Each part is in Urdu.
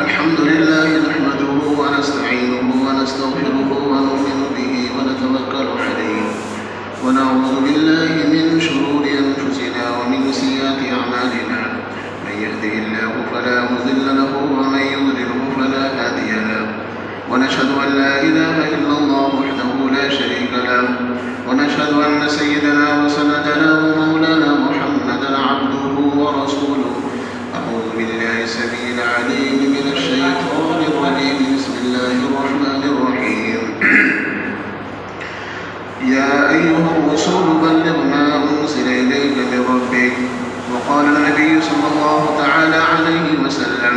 الحمد لله نحمده ونستعينه ونستغفره ونؤمن به ونتوكل عليه ونعوذ بالله من شرور أنفسنا ومن سيئات أعمالنا من يهده الله فلا مضل له ومن يضلله فلا هادي له ونشهد أن لا إله إلا الله وحده لا شريك له ونشهد أن سيدنا وسندنا ومولانا محمدا عبده ورسوله. أعوذ بالله السميع العليم من الشيطان الرجيم. بسم الله الرحمن الرحيم. يا أيها الرسول بلغ ما أنزل إليك من ربك. وقال النبي صلى الله تعالى عليه وسلم: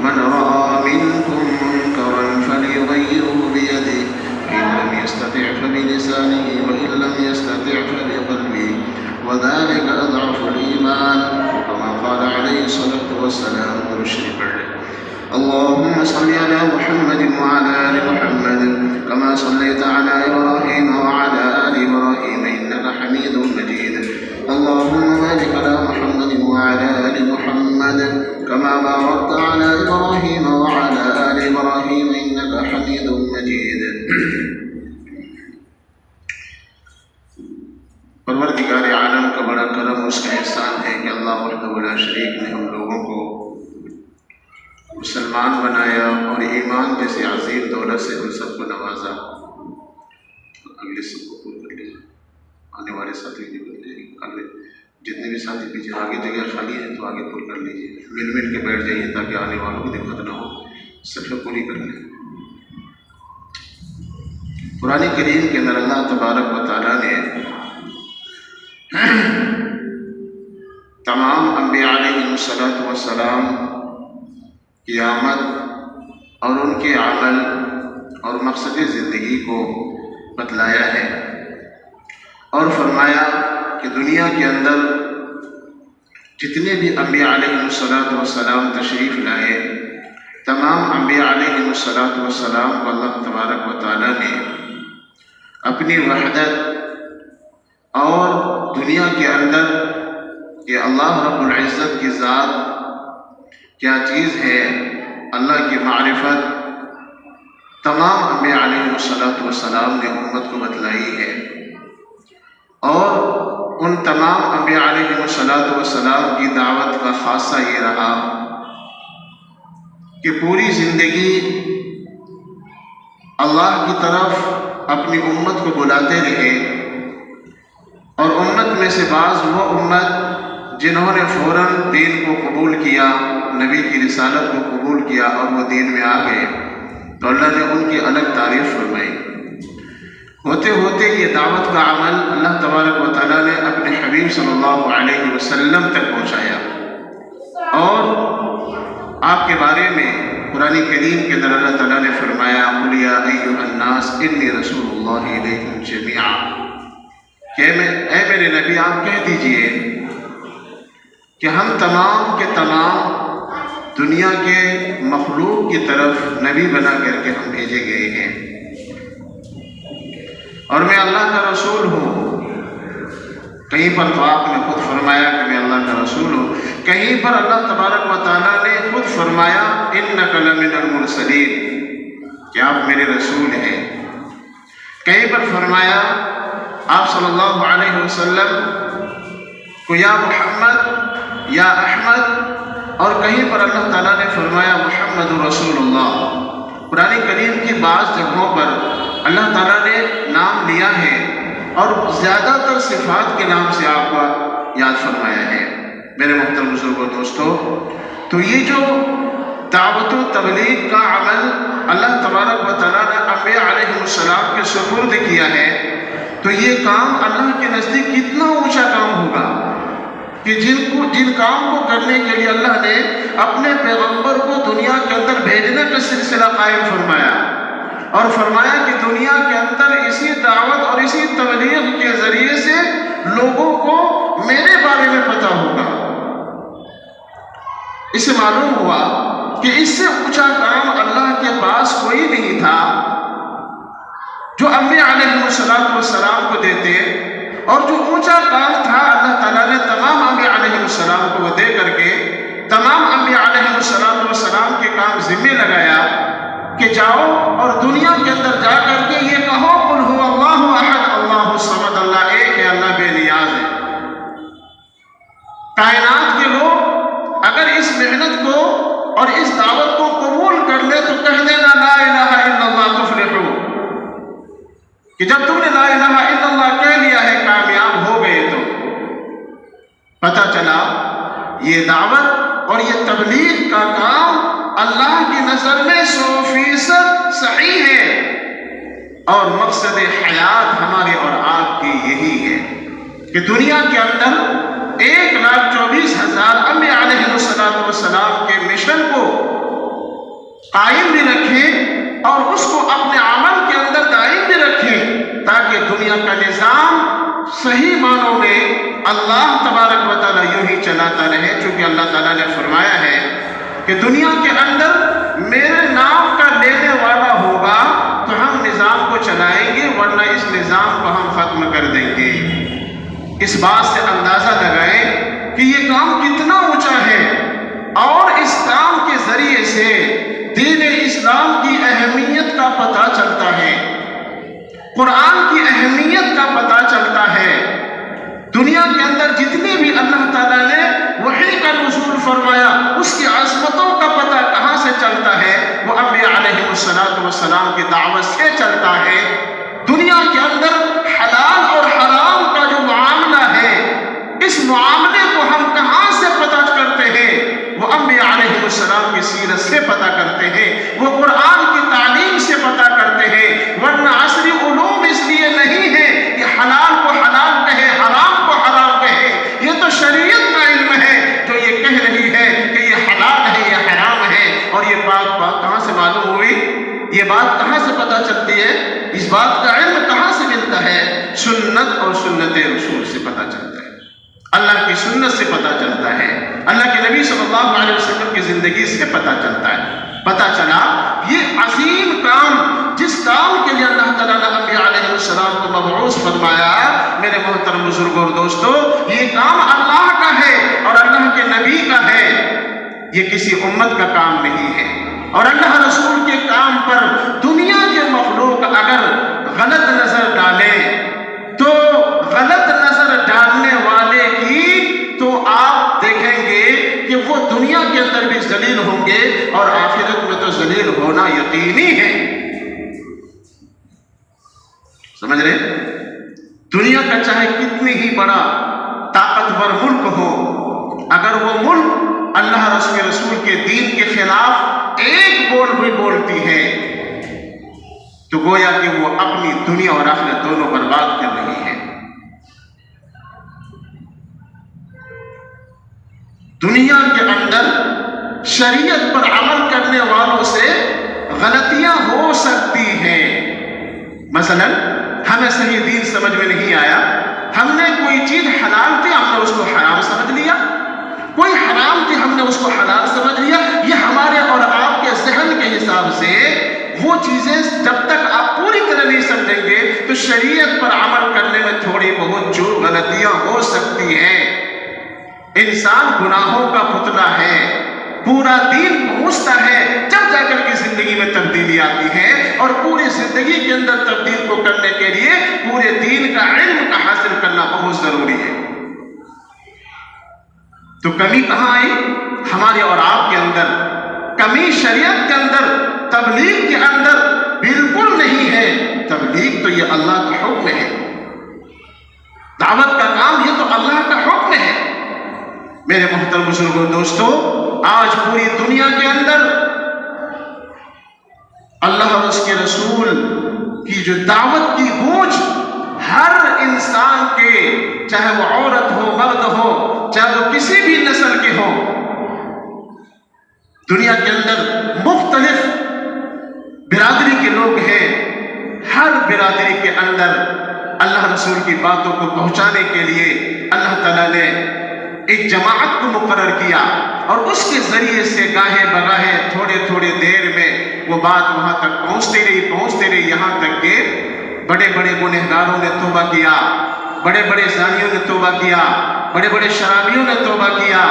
من رأى منكم منكرا فليغيره بيده فإن لم يستطع فبلسانه وإن لم يستطع فبقلبه وذلك أضعف الإيمان، وكما قال عليه الصلاة والسلام. اللهم صل على محمد وعلى آل محمد كما صليت على إبراهيم وعلى آل إبراهيم إنك حميد مجيد. اللهم بارك على محمد وعلى آل محمد كما باركت على إبراهيم وعلى آل إبراهيم إنك حميد مجيد. پروردگار عالم کا بڑا کرم اس کا احسان ہے کہ اللہ وحدہ لا شریک نے ہم لوگوں کو مسلمان بنایا اور ایمان جیسے عظیم دولت سے ہم سب کو نوازا. اگلے سب کو پور کر لیجیے، آنے والے ساتھی بھی کر لیجیے. اگلے جتنے بھی ساتھی پیچھے آگے جگہ خالی ہے تو آگے پور کر لیجیے. مل مل کے بیٹھ جائیے تاکہ آنے والوں کی دقت نہ ہو. سب پوری کر لیں. قرآن کریم کے اندر اللہ تبارک و تعالیٰ نے تمام انبیاء علیہ السلام کی آمد اور ان کے عمل اور مقصد زندگی کو بتلایا ہے اور فرمایا کہ دنیا کے اندر جتنے بھی انبیاء علیہ السلام تشریف لائے، تمام انبیاء علیہ السلام کو اللہ تبارک و تعالیٰ نے اپنی وحدت اور دنیا کے اندر کہ اللہ رب العزت کی ذات کیا چیز ہے، اللہ کی معرفت، تمام انبیاء علیہ السلام نے امت کو بتلائی ہے. اور ان تمام انبیاء علیہ السلام کی دعوت کا خاصہ یہ رہا کہ پوری زندگی اللہ کی طرف اپنی امت کو بلاتے رہے، اور امت میں سے بعض وہ امت جنہوں نے فوراً دین کو قبول کیا، نبی کی رسالت کو قبول کیا اور وہ دین میں آ گئے، تو اللہ نے ان کی الگ تعریف فرمائی. ہوتے ہوتے یہ دعوت کا عمل اللہ تبارک و تعالیٰ نے اپنے حبیب صلی اللہ علیہ وسلم تک پہنچایا. اور آپ کے بارے میں قرآن کریم کے اندر اللہ تعالیٰ نے فرمایا: قُلْ يَا أَيُّهَا النَّاسِ إِنِّي رَسُولُ اللَّهِ إِلَيْكُمْ جَمِيعًا. کہ اے میرے نبی آپ کہہ دیجئے کہ ہم تمام کے تمام دنیا کے مخلوق کی طرف نبی بنا کر کے ہم بھیجے گئے ہیں، اور میں اللہ کا رسول ہوں. کہیں پر تو آپ نے خود فرمایا کہ میں اللہ کا رسول ہوں، کہیں پر اللہ تبارک و تعالیٰ نے خود فرمایا إِنَّكَ لَمِنَ الْمُرْسَلِينَ کہ آپ میرے رسول ہیں. کہیں پر فرمایا آپ صلی اللہ علیہ وسلم کو یا محمد یا احمد، اور کہیں پر اللہ تعالیٰ نے فرمایا محمد رسول اللہ. قرآن کریم کی بعض جگہوں پر اللہ تعالیٰ نے نام لیا ہے اور زیادہ تر صفات کے نام سے آپ کو یاد فرمایا ہے. میرے محترم بزرگوں دوستو، تو یہ جو دعوت و تبلیغ کا عمل اللہ تبارک و تعالیٰ نے انبیاء علیہ السلام کے سپرد کیا ہے، تو یہ کام اللہ کے نزدیک کتنا اونچا کام ہوگا کہ جن کام کو کرنے کے لیے اللہ نے اپنے پیغمبر کو دنیا کے اندر بھیجنے کا سلسلہ قائم فرمایا، اور فرمایا کہ دنیا کے اندر اسی دعوت اور اسی تبلیغ کے ذریعے سے لوگوں کو میرے بارے میں پتہ ہوگا. اس سے معلوم ہوا کہ اس سے اونچا کام اللہ کے پاس کوئی نہیں تھا جو انبیاء علیہ السلام کو دیتے، اور جو اونچا کام تھا اللہ تعالیٰ نے تمام انبیاء علیہ السلام کو وہ دے کر کے تمام انبیاء علیہم کے کام ذمہ لگایا کہ جاؤ اور دنیا کے اندر جا کر کے یہ کہو قل هو اللہ احد اللہ الصمد، اللہ ایک ہے، اللہ بے نیاز ہے۔ کائنات کے لوگ اگر اس محنت کو اور اس دعوت کو قبول کر لے تو کہہ دینا لا الہ الا اللہ تفلحو، کہ جب تم نے لا الہ الا اللہ کہہ لیا ہے کامیاب ہو گئے۔ تو پتہ چلا یہ دعوت اور یہ تبلیغ کا کام اللہ کی نظر میں 100% صحیح ہے، اور مقصد حیات ہمارے اور آپ کی یہی ہے کہ دنیا کے اندر 1,24,000 انبیاء علیہ السلام کے مشن کو قائم بھی رکھیں اور اس کو اپنے عمل کے اندر دائم بھی رکھیں، تاکہ دنیا کا نظام صحیح معنوں میں اللہ تبارک و تعالیٰ یوں ہی چلاتا رہے۔ چونکہ اللہ تعالیٰ نے فرمایا ہے کہ دنیا کے اندر میرے نام کا لینے والا ہوگا تو ہم نظام کو چلائیں گے، ورنہ اس نظام کو ہم ختم کر دیں گے۔ اس بات سے اندازہ لگائیں کہ یہ کام کتنا اونچا ہے، اور اس کام کے ذریعے سے دین اسلام کی اہمیت کا پتہ چلتا ہے، قرآن کی اہمیت کا پتہ چلتا ہے۔ دنیا کے اندر جتنے بھی اللہ تعالیٰ نے وحی کا نزول فرمایا اس کی عظمتوں کا پتہ کہاں سے چلتا ہے؟ وہ انبیاء علیہ السلام کی دعوت سے چلتا ہے۔ دنیا کے اندر حلال اور حرام کا جو معاملہ ہے، اس معاملے کو ہم کہاں سے پتہ کرتے ہیں؟ وہ انبیاء علیہ السلام کی سیرت سے پتہ کرتے ہیں، وہ قرآن کی تعلیم سے پتہ کرتے ہیں، ورنہ عصری علوم اس لیے نہیں ہے کہ حلال کو حلال کہے، حرام کو حرام کہے۔ یہ تو شریعت کا علم ہے جو یہ کہہ رہی ہے کہ یہ حلال ہے، یہ حرام ہے۔ اور یہ بات کہاں سے معلوم ہوئی؟ یہ بات کہاں سے پتہ چلتی ہے؟ اس بات کا علم کہاں سے ملتا ہے؟ سنت اور سنت رسول سے پتہ چلتا ہے، اللہ کی سنت سے پتہ چلتا ہے، اللہ کے نبی صلی اللہ علیہ وسلم کی زندگی سے پتہ چلتا ہے۔ پتہ چلا یہ عظیم کام، جس کام کے لیے اللہ تعالیٰ نے انبیاء علیہ السلام کو مبعوث فرمایا، میرے محترم بزرگوں اور دوستو، یہ کام اللہ کا ہے اور اللہ کے نبی کا ہے، یہ کسی امت کا کام نہیں ہے۔ اور اللہ رسول کے کام پر دنیا کے مخلوق اگر غلط نظر ڈالے تو غلط نظر ڈالنے والے کی تو آپ دیکھیں گے کہ وہ دنیا کے اندر بھی ذلیل ہوں گے اور آخرت میں تو ذلیل ہونا یقینی ہے۔ سمجھ رہے؟ دنیا کا چاہے کتنی ہی بڑا طاقتور ملک ہو، اگر وہ ملک اللہ رسول کے دین کے خلاف ایک بول بھی بولتی ہے تو گویا کہ وہ اپنی دنیا اور آخرت دونوں برباد کر رہی ہے۔ دنیا کے اندر شریعت پر عمل کرنے والوں سے غلطیاں ہو سکتی ہیں۔ مثلا ہمیں صحیح دین سمجھ میں نہیں آیا، ہم نے کوئی چیز حلال تھی، ہم نے اس کو حرام سمجھ لیا، کوئی حرام تھی، ہم نے اس کو حلال سمجھ لیا۔ یہ ہمارے اور آپ کے ذہن کے حساب سے وہ چیزیں جب تک آپ پوری طرح نہیں سمجھیں گے تو شریعت پر عمل کرنے میں تھوڑی بہت جو غلطیاں ہو سکتی ہیں۔ انسان گناہوں کا پتلا ہے، پورا دین پہنچتا ہے جب جا کر کے زندگی میں تبدیلی آتی ہے، اور پوری زندگی کے اندر تبدیل کو کرنے کے لیے پورے دین کا علم کا حاصل کرنا بہت ضروری ہے۔ تو کمی کہاں آئی؟ ہمارے اور آپ کے اندر کمی شریعت کے اندر، تبلیغ کے اندر بالکل نہیں ہے۔ تبلیغ تو یہ اللہ کا حکم ہے، دعوت کا کام یہ تو اللہ کا حکم ہے۔ میرے محترم بزرگوں دوستو، آج پوری دنیا کے اندر اللہ اور اس کے رسول کی جو دعوت کی گونج ہر انسان کے، چاہے وہ عورت ہو، مرد ہو، چاہے وہ کسی بھی نسل کے ہو، دنیا کے اندر مختلف برادری کے لوگ ہیں، ہر برادری کے اندر اللہ رسول کی باتوں کو پہنچانے کے لیے اللہ تعالیٰ نے ایک جماعت کو مقرر کیا، اور اس کے ذریعے سے گاہے بگاہے تھوڑے تھوڑے دیر میں وہ بات وہاں تک پہنچتے رہی، یہاں تک کہ بڑے بڑے گنہگاروں نے توبہ کیا، بڑے بڑے زانیوں نے توبہ کیا، بڑے بڑے شرابیوں نے توبہ کیا،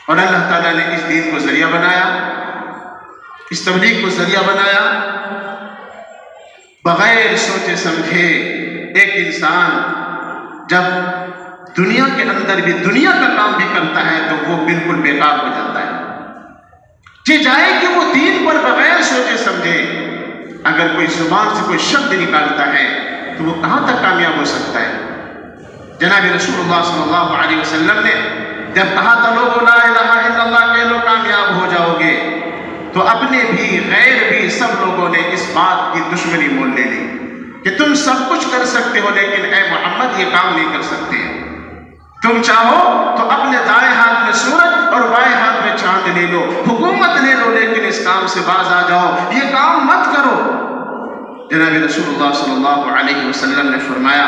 اور اللہ تعالیٰ نے اس دین کو ذریعہ بنایا، اس تبلیغ کو ذریعہ بنایا۔ بغیر سوچے سمجھے ایک انسان جب دنیا کے اندر بھی دنیا کا کام بھی کرتا ہے تو وہ بالکل بیکار ہو جاتا ہے۔ یہ جائے کہ وہ دین پر بغیر سوچے سمجھے اگر کوئی زبان سے کوئی شبد نکالتا ہے تو وہ کہاں تک کامیاب ہو سکتا ہے؟ جناب رسول اللہ صلی اللہ علیہ وسلم نے جب کہا تھا لوگو لا الہ الا اللہ کہہ لو کامیاب ہو جاؤ گے، تو اپنے بھی غیر بھی سب لوگوں نے اس بات کی دشمنی مول لے لی کہ تم سب کچھ کر سکتے ہو لیکن اے محمد یہ کام نہیں کر سکتے۔ تم چاہو تو اپنے دائیں ہاتھ میں سورج اور بائیں ہاتھ میں چاند لے لو، حکومت لے لو، لیکن اس کام سے باز آ جاؤ، یہ کام مت کرو۔ جناب رسول اللہ صلی اللہ علیہ وسلم نے فرمایا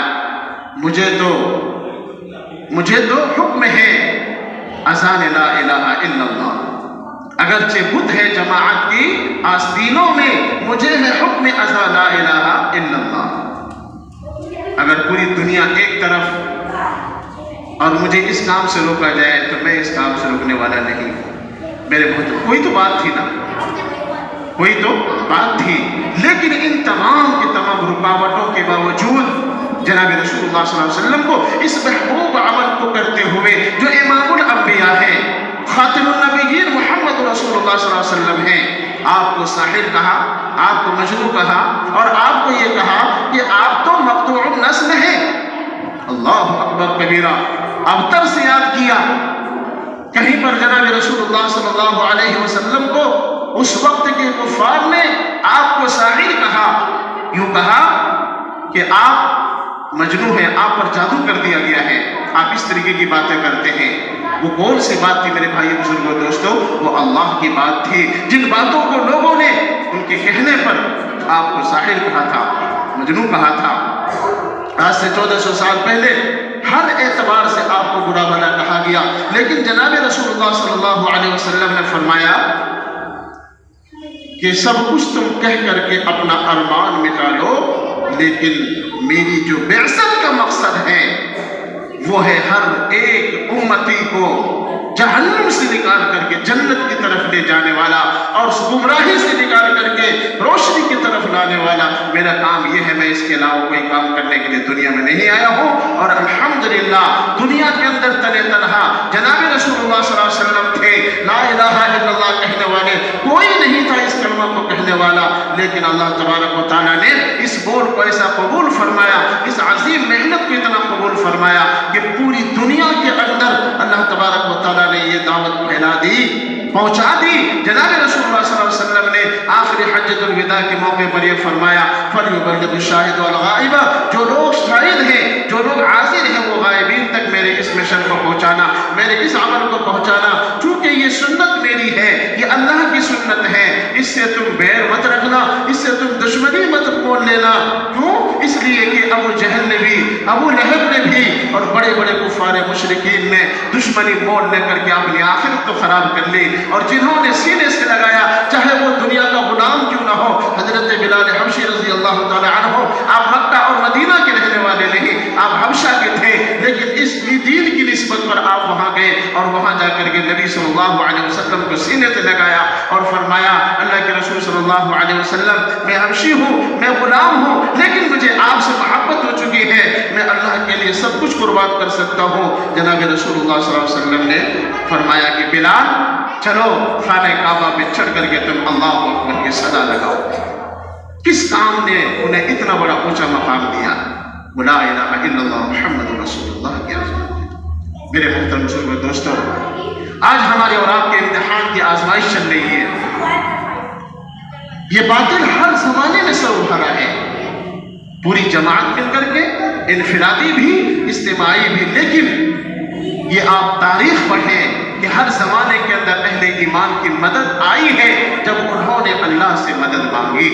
مجھے تو حکم ہے اذان لا الہ الا اللہ، اگرچہ بدھ ہے جماعت کی آستینوں میں، مجھے ہے حکم اذان لا الہ الا اللہ۔ اگر پوری دنیا ایک طرف اور مجھے اس کام سے روکا جائے تو میں اس کام سے روکنے والا نہیں۔ میرے محترم کوئی تو بات تھی نا، کوئی تو بات تھی، لیکن ان تمام کی تمام رکاوٹوں کے باوجود جناب رسول اللہ صلی اللہ علیہ وسلم کو اس محبوب عمل کو کرتے ہوئے جو امام الانبیاء ہیں، خاتم النبیین محمد رسول اللہ صلی اللہ علیہ وسلم ہیں، آپ کو ساحر کہا، آپ کو مجنون کہا، اور آپ کو یہ کہا کہ آپ تو مقطوع النسل ہیں۔ اللہ اکبر کبیرہ، ابتر سے یاد کیا۔ کہیں پر جناب رسول اللہ صلی اللہ علیہ وسلم کو اس وقت کے کفار نے آپ کو ساحر کہا، یوں کہا کہ آپ مجنون ہیں، آپ پر جادو کر دیا گیا ہے، آپ اس طریقے کی باتیں کرتے ہیں۔ وہ کون سی بات تھی میرے بھائی بزرگوں دوستو؟ وہ اللہ کی بات تھی، جن باتوں کو لوگوں نے ان کے کہنے پر آپ کو ساحر کہا تھا، مجنون کہا تھا۔ آج سے 1400 سال پہلے ہر اعتبار سے آپ کو برا بھلا کہا گیا، لیکن جناب رسول اللہ صلی اللہ علیہ وسلم نے فرمایا کہ سب کچھ تم کہہ کر کے اپنا ارمان مٹا لو، لیکن میری جو بعثت کا مقصد ہے وہ ہے ہر ایک امتی کو جہنم سے نکال کر کے جنت کی طرف لے جانے والا اور اس گمراہی سے نکال کر کے روشنی کی طرف لانے والا۔ میرا کام یہ ہے، میں اس کے علاوہ کوئی کام کرنے کے لیے دنیا میں نہیں آیا ہوں۔ اور الحمدللہ دنیا کے اندر تنے تنہا جناب رسول اللہ صلی اللہ علیہ وسلم تھے، لا الہ الا اللہ کہنے والے کوئی نہیں تھا اس کلمہ کو کہنے والا، لیکن اللہ تبارک و تعالیٰ نے اس بول کو ایسا قبول فرمایا، اس عظیم محنت کو اتنا قبول فرمایا کہ پوری دنیا کے اندر اللہ تبارک و تعالیٰ نے یہ دعوت پھیلا دی، پہنچا دی۔ جناب رسول اللہ صلی اللہ علیہ وسلم نے آخری حجۃ الوداع کے موقع پر یہ فرمایا فَلْيُبَلِّغِ الشَّاهِدُ وَالْغَائِبَ، جو لوگ شاہد ہیں، جو لوگ حاضر ہیں، وہ غائبین تک میرے اس مشن کو پہنچانا، میرے اس عمل کو پہنچانا، چونکہ یہ سنت میری ہے، یہ اللہ کی سنت ہے، اس سے تم بیر مت رکھنا، اس سے تم دشمنی مت مول لینا۔ کیوں؟ اس لیے کہ ابو جہل نے بھی، ابو لہب نے بھی، اور بڑے بڑے کفار مشرکین نے دشمنی مول لے کر کے اپنی آخرت تو خراب کر لی، اور جنہوں نے سینے سے لگایا چاہے وہ دنیا کا غلام کیوں نہ ہو، حضرت بلال حبشی رضی اللہ تعالی عنہ، آپ مکہ اور مدینہ کے رہنے والے نہیں، آپ حبشہ کے تھے، لیکن اس دین کی نسبت پر آپ وہاں گئے اور وہاں جا کر کے نبی صلی اللہ علیہ وسلم کو سینے سے لگایا اور فرمایا اللہ کے رسول صلی اللہ علیہ وسلم میں حبشی ہوں، میں غلام ہوں، لیکن مجھے آپ سے محبت ہو چکی ہے، میں اللہ کے لیے سب کچھ قربان کر سکتا ہوں۔ جناب رسول اللہ صلی اللہ علیہ وسلم نے فرمایا کہ بلال چلو خانہ کعبہ پہ چڑھ کر کے تم اللہ اکبر کی صدا لگاؤ۔ کس کام نے انہیں اتنا بڑا اونچا مقام دیا؟ لا الہ الا اللہ محمد رسول اللہ کی عظمت۔ میرے محترم بزرگوں دوستو، آج ہمارے اور آپ کے امتحان کی آزمائش چل رہی ہے، یہ باطل ہر زمانے میں سر اٹھا ہے، پوری جماعت مل کر کے، انفرادی بھی اجتماعی بھی، لیکن یہ آپ تاریخ پڑھیں کہ ہر زمانے کے اندر اہل ایمان کی مدد آئی ہے جب انہوں نے اللہ سے مدد مانگی۔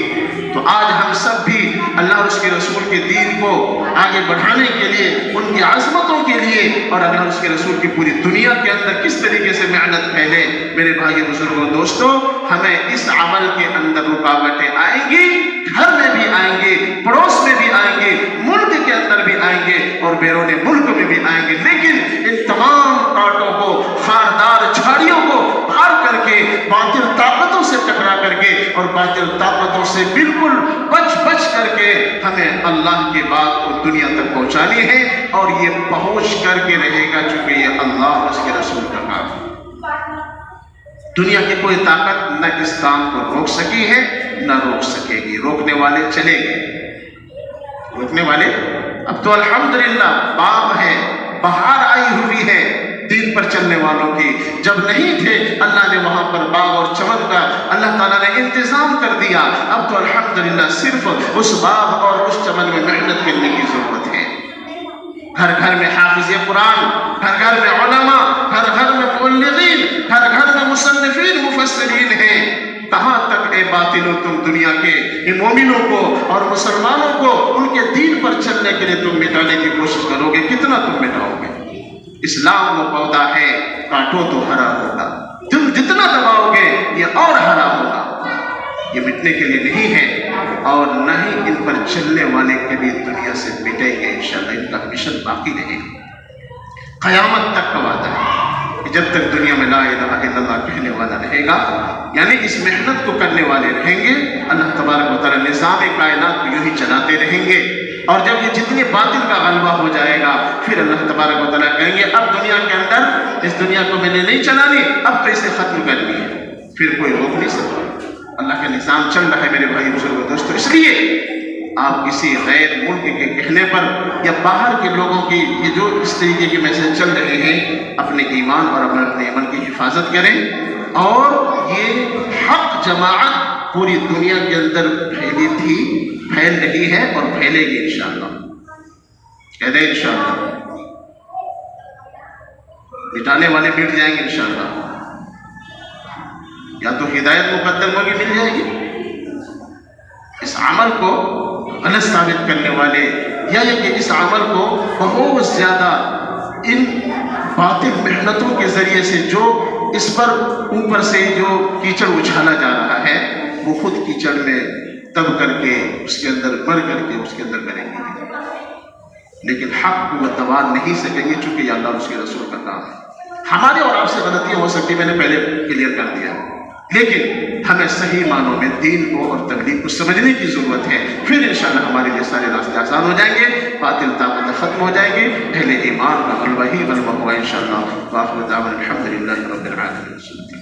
تو آج ہم سب بھی اللہ اور اس کے رسول کے دین کو آگے بڑھانے کے لیے، ان کی عظمتوں کے لیے، اور اللہ اور اس کے رسول کی پوری دنیا کے اندر کس طریقے سے محنت پھیلے۔ میرے بھائی بزرگوں دوستو، ہمیں اس عمل کے اندر رکاوٹیں آئیں گی، گھر میں بھی آئیں گے، پڑوس میں بھی آئیں گے، ملک کے اندر بھی آئیں گے اور بیرون ملک میں بھی آئیں گے، لیکن ان تمام کانٹوں کو خاردار جھاڑیوں اور باطل طاقتوں سے بالکل بچ کر کے ہمیں اللہ کی بات کو دنیا تک پہنچانی ہے، اور یہ پہنچ کر کے رہے گا، چونکہ یہ اللہ اور اس کے رسول کا کام ہے۔ دنیا کی کوئی طاقت نہ اس کام کو روک سکی ہے نہ روک سکے گی۔ روکنے والے چلے گئے، روکنے والے اب تو الحمدللہ باغ ہے، بہار آئی ہوئی ہے دین پر چلنے والوں کی۔ جب نہیں تھے اللہ نے وہاں پر باغ اور چمن کا اللہ تعالیٰ نے انتظام کر دیا۔ اب تو الحمدللہ صرف اس باغ اور اس چمن میں محنت کرنے کی ضرورت ہے۔ ہر گھر میں حافظ قرآن، ہر گھر میں علماء، ہر گھر میں مبلغین، ہر گھر میں مصنفین مفسرین ہیں۔ کہاں تک اے باطلوں تم دنیا کے ان مومنوں کو اور مسلمانوں کو ان کے دین پر چلنے کے لیے تم مٹانے کی کوشش کرو گے؟ کتنا تم مٹاؤ گے؟ اسلام وہ پودا ہے، کاٹو تو ہرا ہوگا، تم جتنا دباؤ گے یہ اور ہرا ہوگا۔ یہ مٹنے کے لیے نہیں ہے، اور نہ ہی ان پر چلنے والے کبھی دنیا سے مٹیں گے انشاءاللہ۔ ان کا مشن باقی رہے گا، قیامت تک کا وعدہ ہے کہ جب تک دنیا میں لا الہ الا اللہ کہنے والا رہے گا، یعنی اس محنت کو کرنے والے رہیں گے، اللہ تبارک و تعالیٰ نظام کائنات کو یوں ہی چلاتے رہیں گے۔ اور جب یہ جتنے باطل کا غلبہ ہو جائے گا، پھر اللہ تبارک و تعالیٰ کہیں گے اب دنیا کے اندر اس دنیا کو میں نے نہیں چلانی، اب تو اسے ختم کرنی ہے، پھر کوئی روک نہیں سکتا۔ اللہ کا نظام چل رہا ہے میرے بھائی بزرگوں دوستو۔ اس لیے آپ کسی غیر ملک کے کہنے پر یا باہر کے لوگوں کی یہ جو اس طریقے کے میسج چل رہے ہیں، اپنے ایمان اور اپنے عمل کی حفاظت کریں، اور یہ حق جماعت پوری دنیا کے اندر پھیلی تھی، پھیل رہی ہے اور پھیلے گی انشاءاللہ۔ کہہ دیں انشاءاللہ، مٹانے والے مٹ جائیں گے انشاءاللہ، یا تو ہدایت مقدر ہوگی، مل جائے گی۔ اس عمل کو غلط ثابت کرنے والے، یا یہ کہ اس عمل کو بہت زیادہ ان باطل محنتوں کے ذریعے سے جو اس پر اوپر سے جو کیچڑ اچھالا جا رہا ہے، وہ خود کیچڑ میں تب کر کے اس کے اندر مر کر کے اس کے اندر کریں گے، لیکن حق کو وہ دبا نہیں سکیں گے، چونکہ یہ اللہ اور اس کے رسول کا کام ہے۔ ہمارے اور آپ سے غلطیاں ہو سکتی، میں نے پہلے کلیئر کر دیا، لیکن ہمیں صحیح معنوں میں دین کو اور تبلیغ کو سمجھنے کی ضرورت ہے، پھر انشاءاللہ ہمارے لیے سارے راستے آسان ہو جائیں گے، باطل طاقت ختم ہو جائیں گے، اہل ایمان کا غلبہ ہی غلبہ ہوگا انشاءاللہ۔ وآخر دعوانا الحمدللہ رب العالمین۔